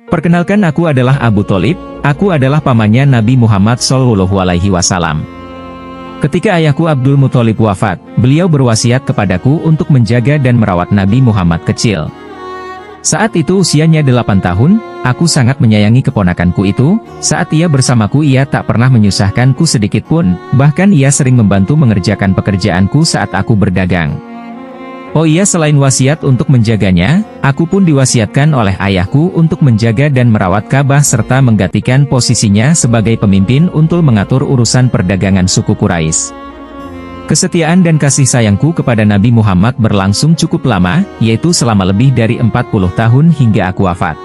Perkenalkan, aku adalah Abu Tholib, aku adalah pamannya Nabi Muhammad SAW. Ketika ayahku Abdul Muthalib wafat, beliau berwasiat kepadaku untuk menjaga dan merawat Nabi Muhammad kecil. Saat itu usianya 8 tahun, aku sangat menyayangi keponakanku itu. Saat ia bersamaku ia tak pernah menyusahkanku sedikit pun, bahkan ia sering membantu mengerjakan pekerjaanku saat aku berdagang. Oh iya, selain wasiat untuk menjaganya, aku pun diwasiatkan oleh ayahku untuk menjaga dan merawat Ka'bah serta menggantikan posisinya sebagai pemimpin untuk mengatur urusan perdagangan suku Quraisy. Kesetiaan dan kasih sayangku kepada Nabi Muhammad berlangsung cukup lama, yaitu selama lebih dari 40 tahun hingga aku wafat.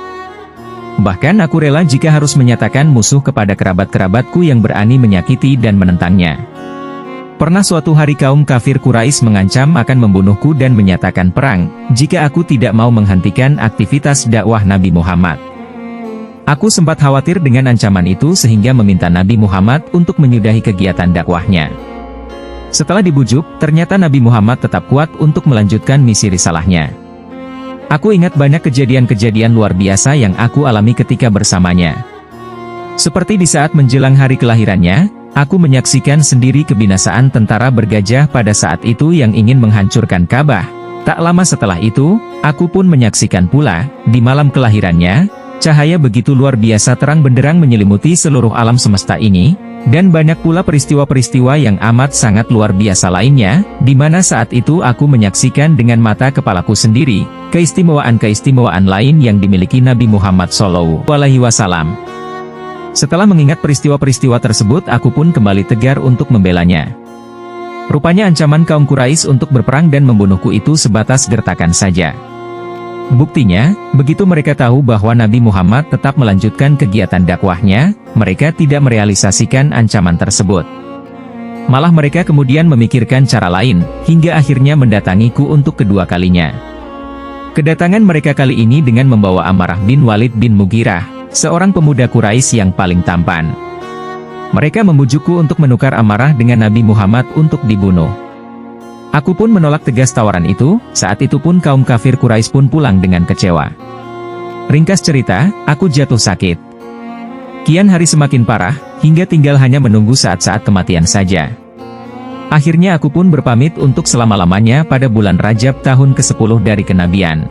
Bahkan aku rela jika harus menyatakan musuh kepada kerabat-kerabatku yang berani menyakiti dan menentangnya. Pernah suatu hari kaum kafir Quraisy mengancam akan membunuhku dan menyatakan perang, jika aku tidak mau menghentikan aktivitas dakwah Nabi Muhammad. Aku sempat khawatir dengan ancaman itu sehingga meminta Nabi Muhammad untuk menyudahi kegiatan dakwahnya. Setelah dibujuk, ternyata Nabi Muhammad tetap kuat untuk melanjutkan misi risalahnya. Aku ingat banyak kejadian-kejadian luar biasa yang aku alami ketika bersamanya. Seperti di saat menjelang hari kelahirannya, aku menyaksikan sendiri kebinasaan tentara bergajah pada saat itu yang ingin menghancurkan Ka'bah. Tak lama setelah itu, aku pun menyaksikan pula, di malam kelahirannya, cahaya begitu luar biasa terang benderang menyelimuti seluruh alam semesta ini, dan banyak pula peristiwa-peristiwa yang amat sangat luar biasa lainnya, di mana saat itu aku menyaksikan dengan mata kepalaku sendiri, keistimewaan-keistimewaan lain yang dimiliki Nabi Muhammad SAW. Setelah mengingat peristiwa-peristiwa tersebut, aku pun kembali tegar untuk membelanya. Rupanya ancaman kaum Quraisy untuk berperang dan membunuhku itu sebatas gertakan saja. Buktinya, begitu mereka tahu bahwa Nabi Muhammad tetap melanjutkan kegiatan dakwahnya, mereka tidak merealisasikan ancaman tersebut. Malah mereka kemudian memikirkan cara lain, hingga akhirnya mendatangiku untuk kedua kalinya. Kedatangan mereka kali ini dengan membawa Ammarah bin Walid bin Mughirah, seorang pemuda Quraisy yang paling tampan. Mereka membujukku untuk menukar Ammarah dengan Nabi Muhammad untuk dibunuh. Aku pun menolak tegas tawaran itu. Saat itu pun kaum kafir Quraisy pun pulang dengan kecewa. Ringkas cerita, aku jatuh sakit. Kian hari semakin parah, hingga tinggal hanya menunggu saat-saat kematian saja. Akhirnya aku pun berpamit untuk selama-lamanya pada bulan Rajab tahun ke-10 dari kenabian.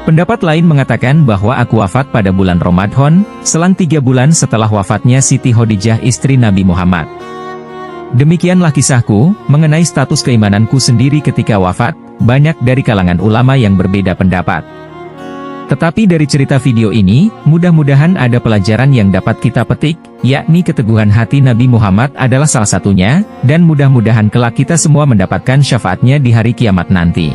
Pendapat lain mengatakan bahwa aku wafat pada bulan Ramadan, selang 3 bulan setelah wafatnya Siti Khadijah istri Nabi Muhammad. Demikianlah kisahku, mengenai status keimananku sendiri ketika wafat. Banyak dari kalangan ulama yang berbeda pendapat. Tetapi dari cerita video ini, mudah-mudahan ada pelajaran yang dapat kita petik, yakni keteguhan hati Nabi Muhammad adalah salah satunya, dan mudah-mudahan kelak kita semua mendapatkan syafaatnya di hari kiamat nanti.